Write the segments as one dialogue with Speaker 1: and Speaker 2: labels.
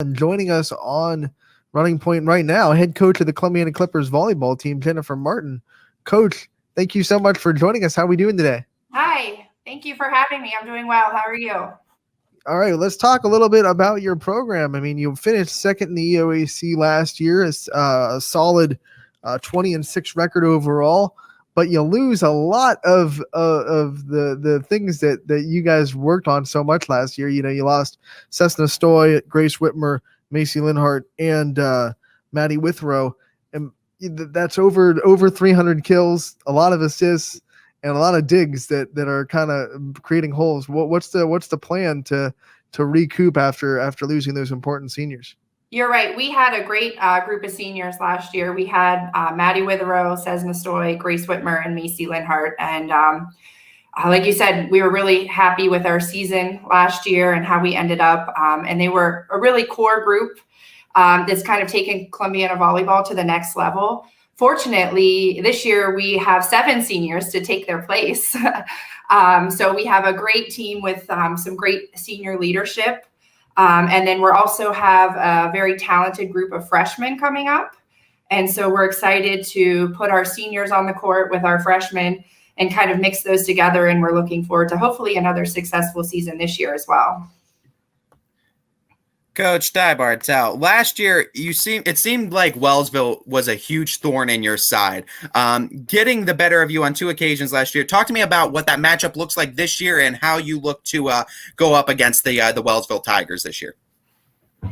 Speaker 1: And joining us on Running Point right now, head coach of the Columbiana Clippers volleyball team, Jennifer Martin. Coach, thank you so much for joining us. How are we doing today?
Speaker 2: Hi, thank you for having me. I'm doing well. How are you?
Speaker 1: All right, let's talk a little bit about your program. I mean, you finished second in the EOAC last year, a solid 20-6 record overall, but you lose a lot of the things that you guys worked on so much last year. You know, you lost Cessna Stoy, Grace Whitmer, Macy Linhart, and Maddie Withrow, and that's over 300 kills, a lot of assists, and a lot of digs that are kind of creating holes. What's the plan to recoup after losing those important seniors?
Speaker 2: You're right. We had a great group of seniors last year. We had Maddie Withrow, Cessna Stoy, Grace Whitmer, and Macy Linhart. And like you said, we were really happy with our season last year and how we ended up. And they were a really core group that's kind of taken Columbiana volleyball to the next level. Fortunately, this year we have 7 seniors to take their place. So we have a great team with some great senior leadership. And then we also have a very talented group of freshmen coming up. And so we're excited to put our seniors on the court with our freshmen and kind of mix those together. And we're looking forward to hopefully another successful season this year as well.
Speaker 3: Coach Ty Bartell, last year it seemed like Wellsville was a huge thorn in your side. Getting the better of you on 2 occasions last year. Talk to me about what that matchup looks like this year and how you look to go up against the Wellsville Tigers this year.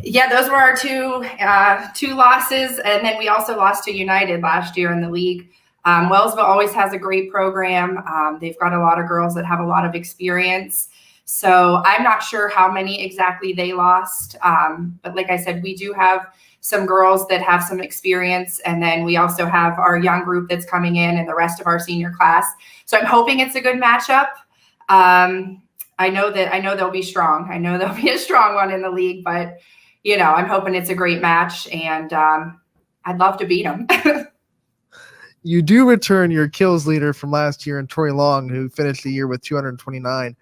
Speaker 2: Yeah, those were our two losses, and then we also lost to United last year in the league. Wellsville always has a great program. They've got a lot of girls that have a lot of experience. So I'm not sure how many exactly they lost. But like I said, we do have some girls that have some experience. And then we also have our young group that's coming in and the rest of our senior class. So I'm hoping it's a good matchup. I know they'll be strong. I know they'll be a strong one in the league, but you know, I'm hoping it's a great match, and I'd love to beat them.
Speaker 1: You do return your kills leader from last year in Tori Long, who finished the year with 229.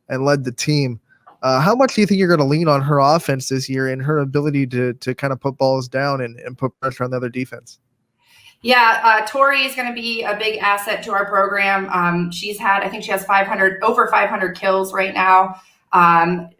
Speaker 1: And led the team. How much do you think you're going to lean on her offense this year and her ability to kind of put balls down and put pressure on the other defense?
Speaker 2: Yeah, Tori is going to be a big asset to our program. I think she has over 500 kills right now.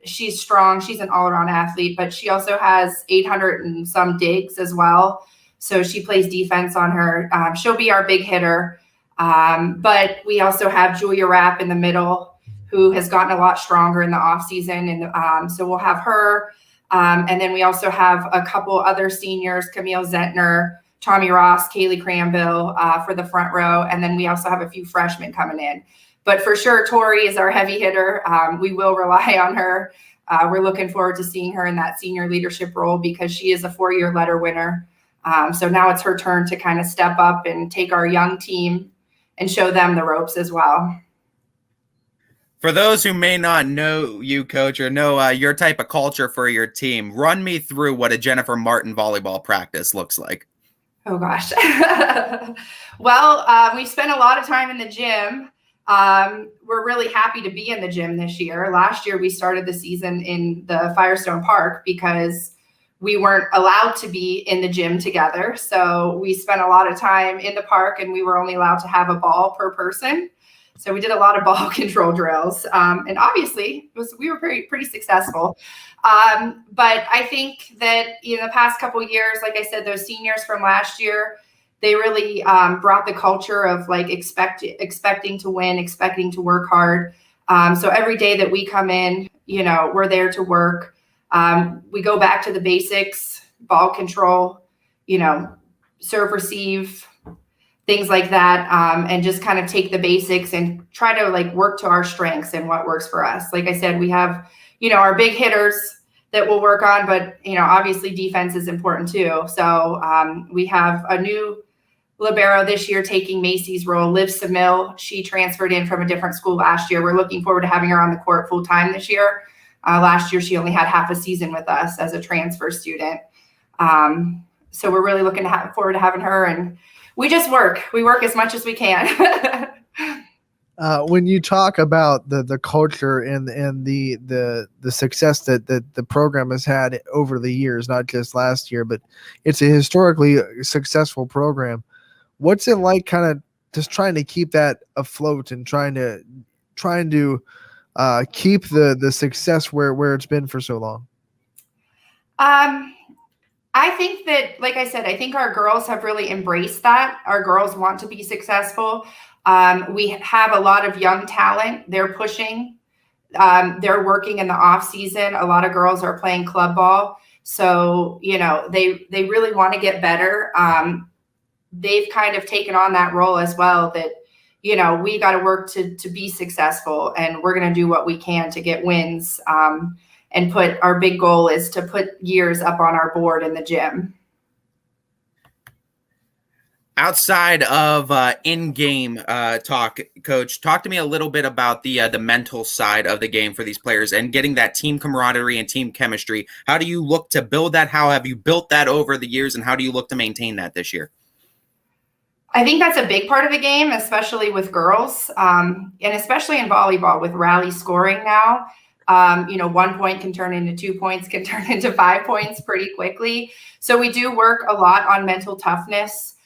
Speaker 2: She's strong. She's an all-around athlete, but she also has 800 and some digs as well. So she plays defense on her. She'll be our big hitter. But we also have Julia Rapp in the middle, who has gotten a lot stronger in the off season. And so we'll have her. And then we also have a couple other seniors, Camille Zentner, Tommy Ross, Kaylee Cranville for the front row. And then we also have a few freshmen coming in. But for sure, Tori is our heavy hitter. We will rely on her. We're looking forward to seeing her in that senior leadership role because she is a 4-year letter winner. So now it's her turn to kind of step up and take our young team and show them the ropes as well.
Speaker 3: For those who may not know you, Coach, or know your type of culture for your team, run me through what a Jennifer Martin volleyball practice looks like.
Speaker 2: Oh, gosh. Well, we've spent a lot of time in the gym. We're really happy to be in the gym this year. Last year, we started the season in the Firestone Park because we weren't allowed to be in the gym together. So we spent a lot of time in the park, and we were only allowed to have a ball per person. So we did a lot of ball control drills, and obviously we were pretty successful. But I think that in the past couple of years, like I said, those seniors from last year, they really brought the culture of like expecting to win, expecting to work hard. So every day that we come in, you know, we're there to work. We go back to the basics, ball control, you know, serve, receive, things like that, and just kind of take the basics and try to like work to our strengths and what works for us. Like I said, we have, you know, our big hitters that we'll work on, but, you know, obviously defense is important too. So we have a new Libero this year taking Macy's role, Liv Samil. She transferred in from a different school last year. We're looking forward to having her on the court full time this year. Last year, she only had half a season with us as a transfer student. So we're really looking forward to having her, and we just work. We work as much as we can.
Speaker 1: When you talk about the culture and the success that the program has had over the years, not just last year, but it's a historically successful program. What's it like, kind of just trying to keep that afloat and trying to keep the success where it's been for so long?
Speaker 2: I think that, like I said, I think our girls have really embraced that. Our girls want to be successful. We have a lot of young talent. They're pushing. They're working in the off season. A lot of girls are playing club ball. So, they really want to get better. They've kind of taken on that role as well, that, we got to work to be successful, and we're going to do what we can to get wins. And our big goal is to put years up on our board in the gym.
Speaker 3: Outside of in-game talk, Coach, talk to me a little bit about the mental side of the game for these players and getting that team camaraderie and team chemistry. How do you look to build that? How have you built that over the years, and how do you look to maintain that this year?
Speaker 2: I think that's a big part of the game, especially with girls, and especially in volleyball with rally scoring now. 1 point can turn into 2 points, can turn into 5 points pretty quickly. So we do work a lot on mental toughness,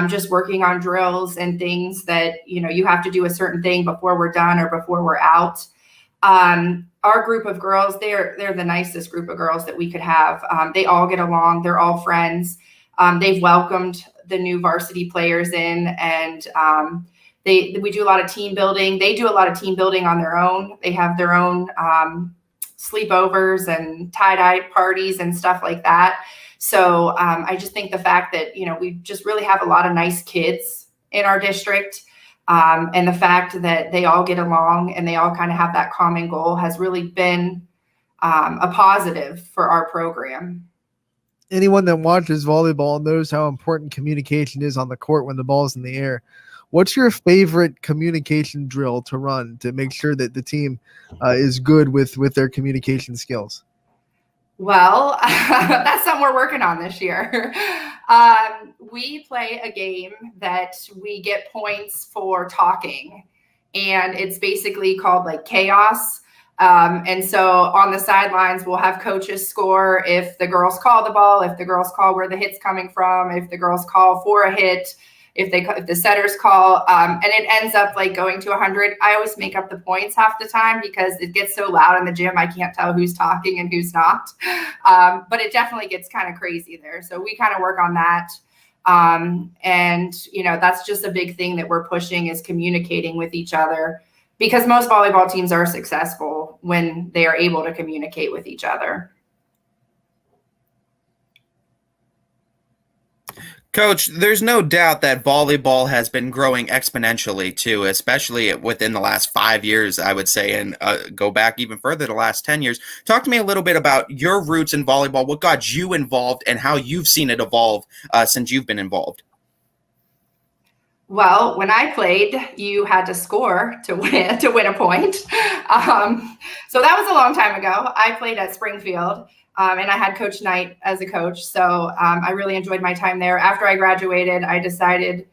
Speaker 2: just working on drills and things that, you have to do a certain thing before we're done or before we're out. Our group of girls, they're the nicest group of girls that we could have. They all get along. They're all friends. They've welcomed the new varsity players in, and we do a lot of team building. They do a lot of team building on their own. They have their own sleepovers and tie-dye parties and stuff like that. So I just think the fact that, we just really have a lot of nice kids in our district, and the fact that they all get along and they all kind of have that common goal has really been a positive for our program.
Speaker 1: Anyone that watches volleyball knows how important communication is on the court when the ball's in the air. What's your favorite communication drill to run to make sure that the team is good with their communication skills?
Speaker 2: Well, that's something we're working on this year. We play a game that we get points for talking, and it's basically called like chaos. And so on the sidelines, we'll have coaches score if the girls call the ball, if the girls call where the hit's coming from, if the girls call for a hit, if the setters call, and it ends up like going to 100. I always make up the points half the time because it gets so loud in the gym. I can't tell who's talking and who's not. But it definitely gets kind of crazy there. So we kind of work on that. And that's just a big thing that we're pushing, is communicating with each other, because most volleyball teams are successful when they are able to communicate with each other.
Speaker 3: Coach, there's no doubt that volleyball has been growing exponentially too, especially within the last 5 years, I would say, and go back even further, the last 10 years. Talk to me a little bit about your roots in volleyball, what got you involved, and how you've seen it evolve since you've been involved.
Speaker 2: Well, when I played, you had to score to win a point. So that was a long time ago. I played at Springfield, and I had Coach Knight as a coach. So I really enjoyed my time there. After I graduated, I decided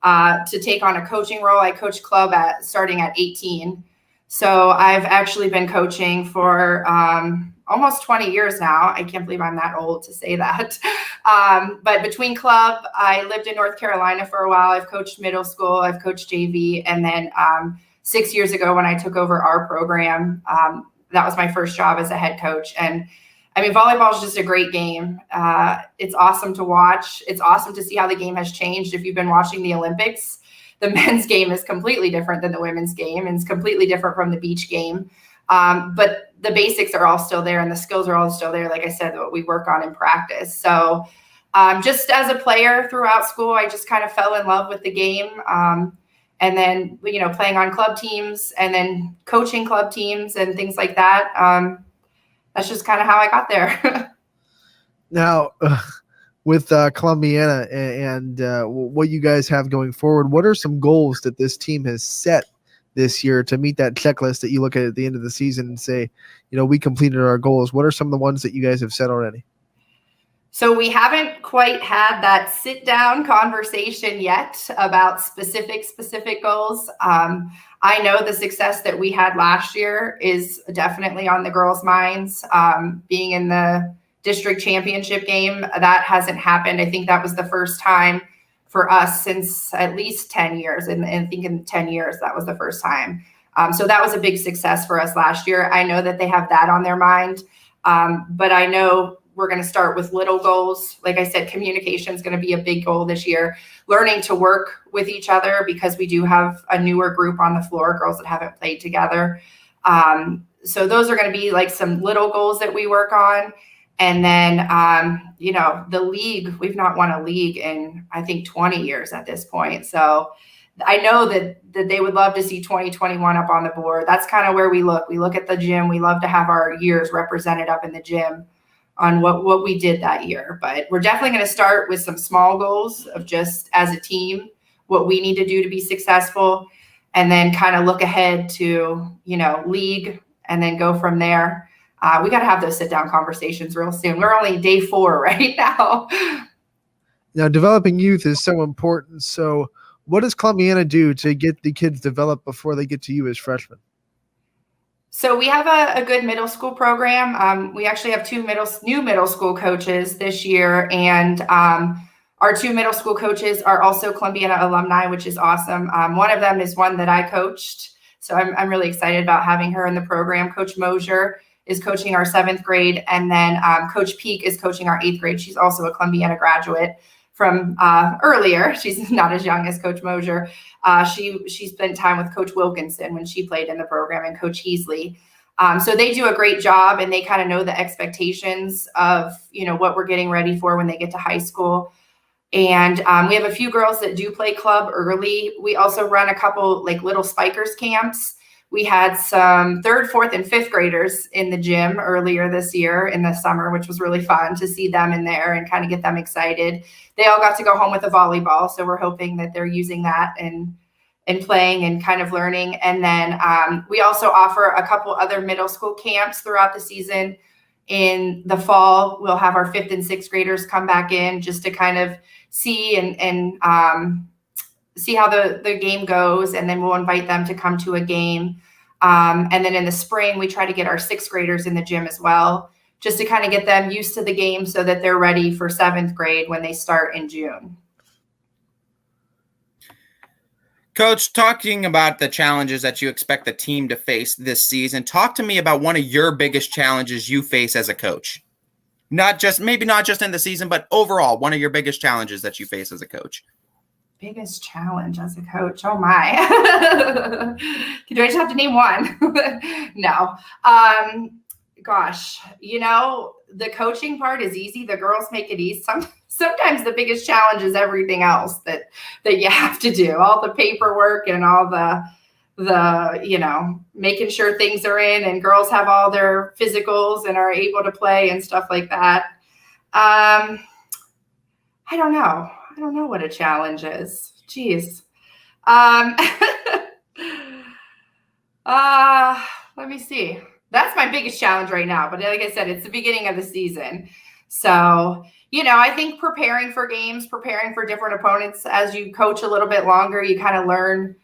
Speaker 2: to take on a coaching role. I coached club starting at 18. So I've actually been coaching for almost 20 years now. I can't believe I'm that old to say that. But between club, I lived in North Carolina for a while. I've coached middle school, I've coached JV. And then 6 years ago, when I took over our program, that was my first job as a head coach. And I mean, volleyball is just a great game. It's awesome to watch. It's awesome to see how the game has changed. If you've been watching the Olympics, the men's game is completely different than the women's game, and it's completely different from the beach game. But the basics are all still there, and the skills are all still there. Like I said, what we work on in practice. So just as a player throughout school, I just kind of fell in love with the game. And then, playing on club teams and then coaching club teams and things like that. That's just kind of how I got there.
Speaker 1: Now, with Columbiana and what you guys have going forward, what are some goals that this team has set this year to meet that checklist that you look at the end of the season and say, we completed our goals? What are some of the ones that you guys have set already?
Speaker 2: So we haven't quite had that sit down conversation yet about specific goals. I know the success that we had last year is definitely on the girls' minds. Being in the district championship game, that hasn't happened. I think that was the first time for us since at least 10 years. And I think in 10 years, that was the first time. So that was a big success for us last year. I know that they have that on their mind. But I know we're going to start with little goals. Like I said, communication is going to be a big goal this year. Learning to work with each other, because we do have a newer group on the floor, girls that haven't played together. So those are going to be like some little goals that we work on. And then, the league, we've not won a league in, I think, 20 years at this point. So I know that they would love to see 2021 up on the board. That's kind of where we look. We look at the gym. We love to have our years represented up in the gym on what we did that year. But we're definitely going to start with some small goals of just as a team, what we need to do to be successful, and then kind of look ahead to, league, and then go from there. We got to have those sit down conversations real soon. We're only day 4 right now.
Speaker 1: Now, developing youth is so important. So what does Columbiana do to get the kids developed before they get to you as freshmen?
Speaker 2: So we have a good middle school program. We actually have 2 new middle school coaches this year, and our 2 middle school coaches are also Columbiana alumni, which is awesome. One of them is one that I coached, so I'm really excited about having her in the program. Coach Mosier is coaching our 7th grade, and then Coach Peak is coaching our 8th grade. She's also a Columbiana graduate from earlier. She's not as young as Coach Mosier. She spent time with Coach Wilkinson when she played in the program, and Coach Heasley. So they do a great job, and they kind of know the expectations of, what we're getting ready for when they get to high school. And we have a few girls that do play club early. We also run a couple like little spikers camps. We had some 3rd, 4th, and 5th graders in the gym earlier this year in the summer, which was really fun to see them in there and kind of get them excited. They all got to go home with a volleyball, so we're hoping that they're using that and playing and kind of learning. And then we also offer a couple other middle school camps throughout the season. In the fall, we'll have our 5th and 6th graders come back in just to kind of see and see how the game goes, and then we'll invite them to come to a game. And then in the spring, we try to get our 6th graders in the gym as well, just to kind of get them used to the game so that they're ready for 7th grade when they start in June.
Speaker 3: Coach, talking about the challenges that you expect the team to face this season, talk to me about one of your biggest challenges you face as a coach. Maybe not just in the season, but overall, one of your biggest challenges that you face as a coach.
Speaker 2: Biggest challenge as a coach? Oh my. Do I just have to name one? No. Gosh, the coaching part is easy. The girls make it easy. Sometimes the biggest challenge is everything else that you have to do, all the paperwork and all the making sure things are in and girls have all their physicals and are able to play and stuff like that. I don't know. I don't know what a challenge is. Jeez. Let me see. That's my biggest challenge right now. But like I said, it's the beginning of the season. So, I think preparing for games, preparing for different opponents, as you coach a little bit longer, you kind of learn,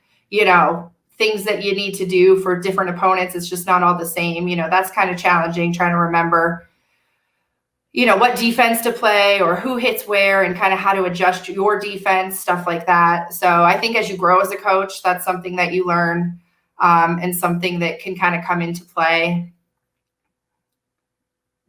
Speaker 2: things that you need to do for different opponents. It's just not all the same. That's kind of challenging, trying to remember what defense to play or who hits where and kind of how to adjust your defense, stuff like that. So I think as you grow as a coach, that's something that you learn and something that can kind of come into play.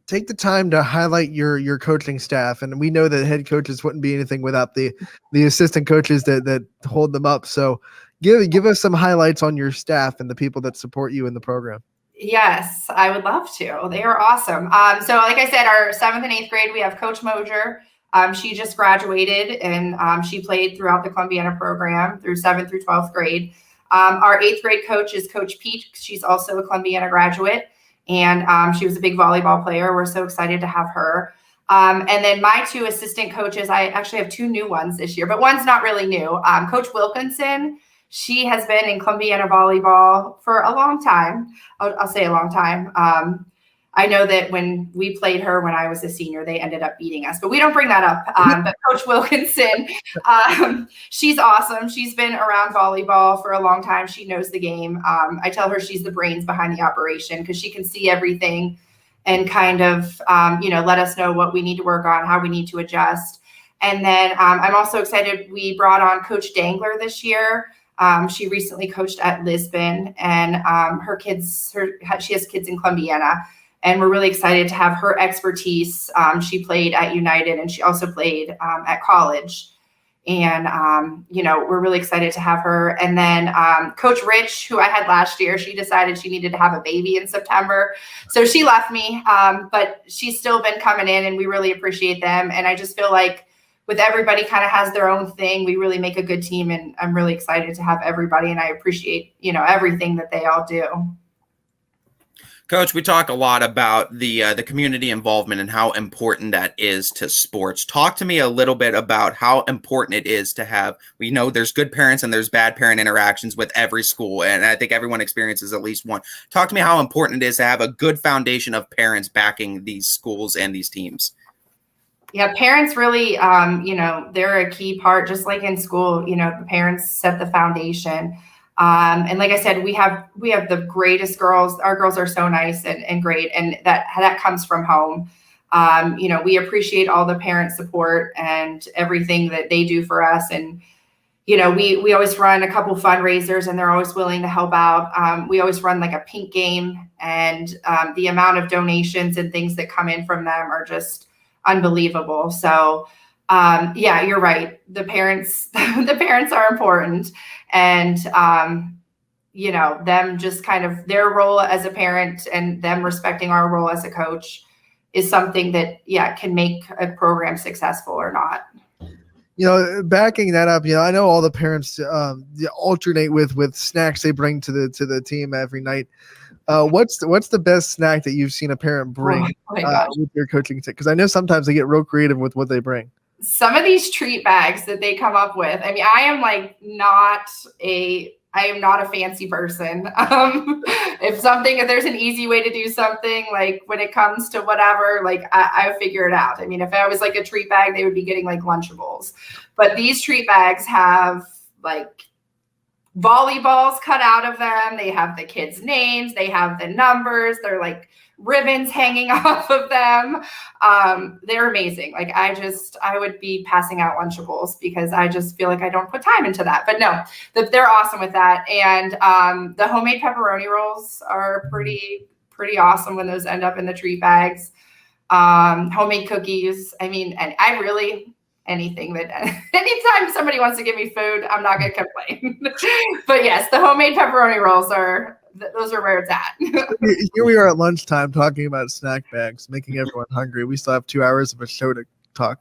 Speaker 1: Take the time to highlight your coaching staff. And we know that head coaches wouldn't be anything without the assistant coaches that hold them up. So give us some highlights on your staff and the people that support you in the program.
Speaker 2: Yes, I would love to. They are awesome. So like I said, our 7th and 8th grade, we have Coach Mosier. She just graduated and she played throughout the Columbiana program through 7th through 12th grade. Our 8th grade coach is Coach Pete. She's also a Columbiana graduate, and she was a big volleyball player. We're so excited to have her. And then my 2 assistant coaches, I actually have 2 new ones this year, but one's not really new. Coach Wilkinson, she has been in Columbiana volleyball for a long time. I'll say a long time. I know that when we played her when I was a senior, they ended up beating us, but we don't bring that up. But Coach Wilkinson, she's awesome. She's been around volleyball for a long time. She knows the game. I tell her she's the brains behind the operation because she can see everything and kind of, let us know what we need to work on, how we need to adjust. And then I'm also excited. We brought on Coach Dangler this year. She recently coached at Lisbon, and she has kids in Columbiana. And we're really excited to have her expertise. She played at United, and she also played at college. And, we're really excited to have her. And then Coach Rich, who I had last year, she decided she needed to have a baby in September. So she left me, but she's still been coming in, and we really appreciate them. And I just feel like with everybody kind of has their own thing, we really make a good team. And I'm really excited to have everybody. And I appreciate, everything that they all do.
Speaker 3: Coach, we talk a lot about the community involvement and how important that is to sports. Talk to me a little bit about how important it is to have, we know there's good parents and there's bad parent interactions with every school, and I think everyone experiences at least one. Talk to me how important it is to have a good foundation of parents backing these schools and these teams.
Speaker 2: Yeah, parents really, they're a key part, just like in school, the parents set the foundation. And like I said, we have the greatest girls. Our girls are so nice and great. And that comes from home. We appreciate all the parent support and everything that they do for us. And, we always run a couple fundraisers, and they're always willing to help out. We always run like a pink game, and the amount of donations and things that come in from them are just unbelievable. So, you're right. The parents are important, and, them just kind of their role as a parent and them respecting our role as a coach is something that, can make a program successful or not.
Speaker 1: Backing that up, I know all the parents alternate with snacks they bring to the team every night. What's the best snack that you've seen a parent bring with your coaching? Because I know sometimes they get real creative with what they bring.
Speaker 2: Some of these treat bags that they come up with. I mean, I am not a fancy person. If there's an easy way to do something, like when it comes to whatever, like I figure it out. I mean, if I was like a treat bag, they would be getting like Lunchables. But these treat bags have like volleyballs cut out of them. They have the kids' names. They have the numbers. They're like ribbons hanging off of them. They're amazing. Like I would be passing out Lunchables because I just feel like I don't put time into that. But no, they're awesome with that. And the homemade pepperoni rolls are pretty awesome when those end up in the treat bags. Homemade cookies. I mean, and I really anything that anytime somebody wants to give me food, I'm not going to complain. But yes, the homemade pepperoni rolls those are where it's at.
Speaker 1: Here we are at lunchtime talking about snack bags, making everyone hungry. We still have 2 hours of a show to talk.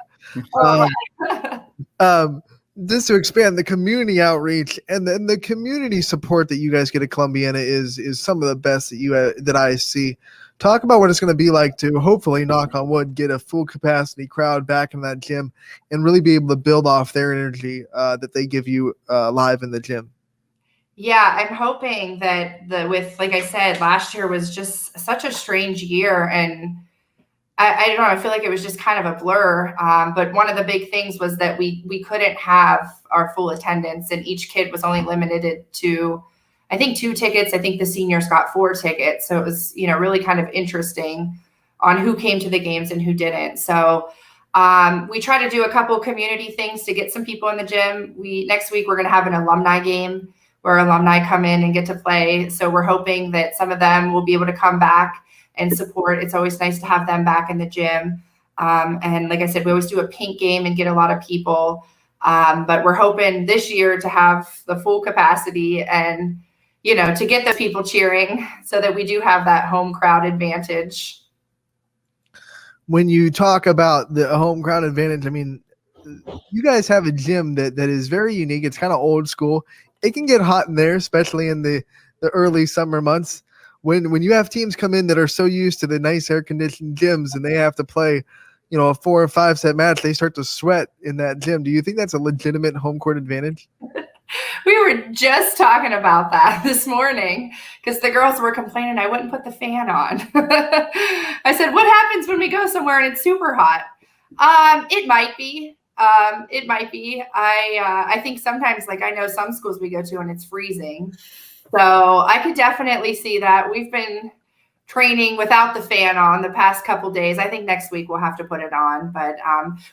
Speaker 1: Just to expand the community outreach and then the community support that you guys get at Columbiana is some of the best that I see. Talk about what it's going to be like to hopefully, knock on wood, get a full capacity crowd back in that gym and really be able to build off their energy that they give you live in the gym.
Speaker 2: Yeah, I'm hoping that like I said, last year was just such a strange year, and I don't know, I feel like it was just kind of a blur. But one of the big things was that we couldn't have our full attendance, and each kid was only limited to, I think, 2 tickets. I think the seniors got 4 tickets. So it was, really kind of interesting on who came to the games and who didn't. So we try to do a couple community things to get some people in the gym. Next week, we're going to have an alumni game where alumni come in and get to play. So we're hoping that some of them will be able to come back and support. It's always nice to have them back in the gym. And like I said, we always do a pink game and get a lot of people. But we're hoping this year to have the full capacity and, to get the people cheering so that we do have that home crowd advantage.
Speaker 1: When you talk about the home crowd advantage, I mean, you guys have a gym that is very unique. It's kind of old school. It can get hot in there, especially in the early summer months. When you have teams come in that are so used to the nice air-conditioned gyms and they have to play, a 4 or 5 set match, they start to sweat in that gym. Do you think that's a legitimate home court advantage?
Speaker 2: We were just talking about that this morning because the girls were complaining I wouldn't put the fan on. I said, what happens when we go somewhere and it's super hot? It might be. It might be. I think sometimes, like I know some schools we go to and it's freezing. So I could definitely see that. We've been training without the fan on the past couple days. I think next week we'll have to put it on, but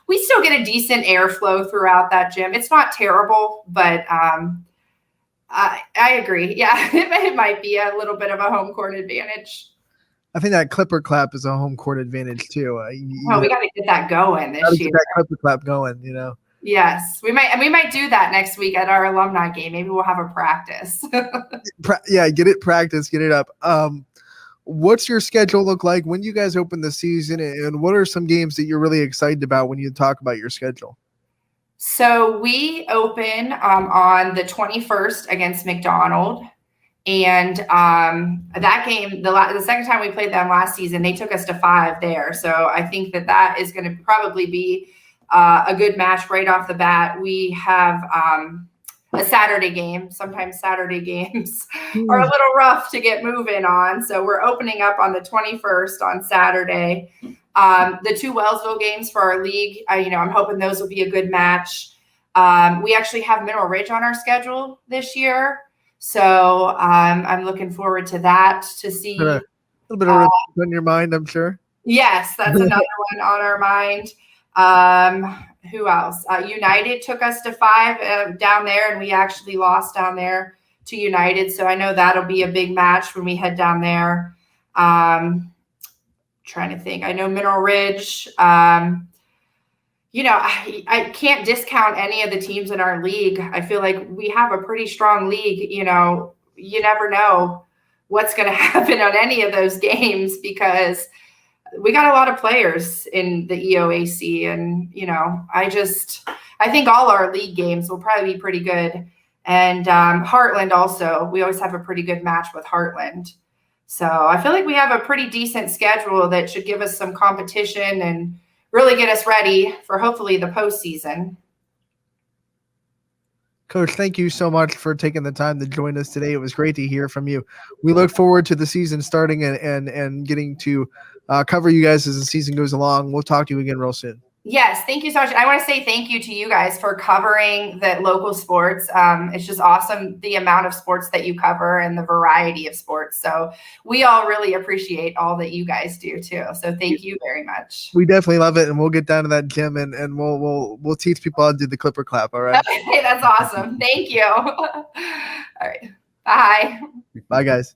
Speaker 2: we still get a decent airflow throughout that gym. It's not terrible, but I agree. Yeah, it might be a little bit of a home court advantage.
Speaker 1: I think that Clipper clap is a home court advantage too.
Speaker 2: We got to get that going this year.
Speaker 1: Get that Clipper clap going, you know.
Speaker 2: Yes, we might do that next week at our alumni game. Maybe we'll have a practice.
Speaker 1: Yeah, get it practice, get it up. What's your schedule look like when you guys open the season, and what are some games that you're really excited about when you talk about your schedule?
Speaker 2: So we open on the 21st against McDonald. And that game, the second time we played them last season, they took us to 5 there. So I think that is going to probably be a good match right off the bat. We have a Saturday game. Sometimes Saturday games are a little rough to get moving on. So we're opening up on the 21st on Saturday. The 2 Wellsville games for our league, I'm hoping those will be a good match. We actually have Mineral Ridge on our schedule this year. So I'm looking forward to that, to see.
Speaker 1: A little bit of on your mind, I'm sure.
Speaker 2: Yes, that's another one on our mind. Who else? United took us to 5 down there, and we actually lost down there to United. So I know that'll be a big match when we head down there. Trying to think. I know Mineral Ridge. I can't discount any of the teams in our league. I feel like we have a pretty strong league. You never know what's going to happen on any of those games because we got a lot of players in the EOAC. And, I think all our league games will probably be pretty good. And Heartland also, we always have a pretty good match with Heartland. So I feel like we have a pretty decent schedule that should give us some competition and really get us ready for hopefully the postseason.
Speaker 1: Coach, thank you so much for taking the time to join us today. It was great to hear from you. We look forward to the season starting and getting to cover you guys as the season goes along. We'll talk to you again real soon.
Speaker 2: Yes, thank you so much. I want to say thank you to you guys for covering the local sports. It's just awesome, the amount of sports that you cover and the variety of sports. So we all really appreciate all that you guys do too. So thank you very much.
Speaker 1: We definitely love it, and we'll get down to that gym and we'll teach people how to do the Clipper clap. All right.
Speaker 2: Okay, that's awesome. Thank you. All right. Bye.
Speaker 1: Bye, guys.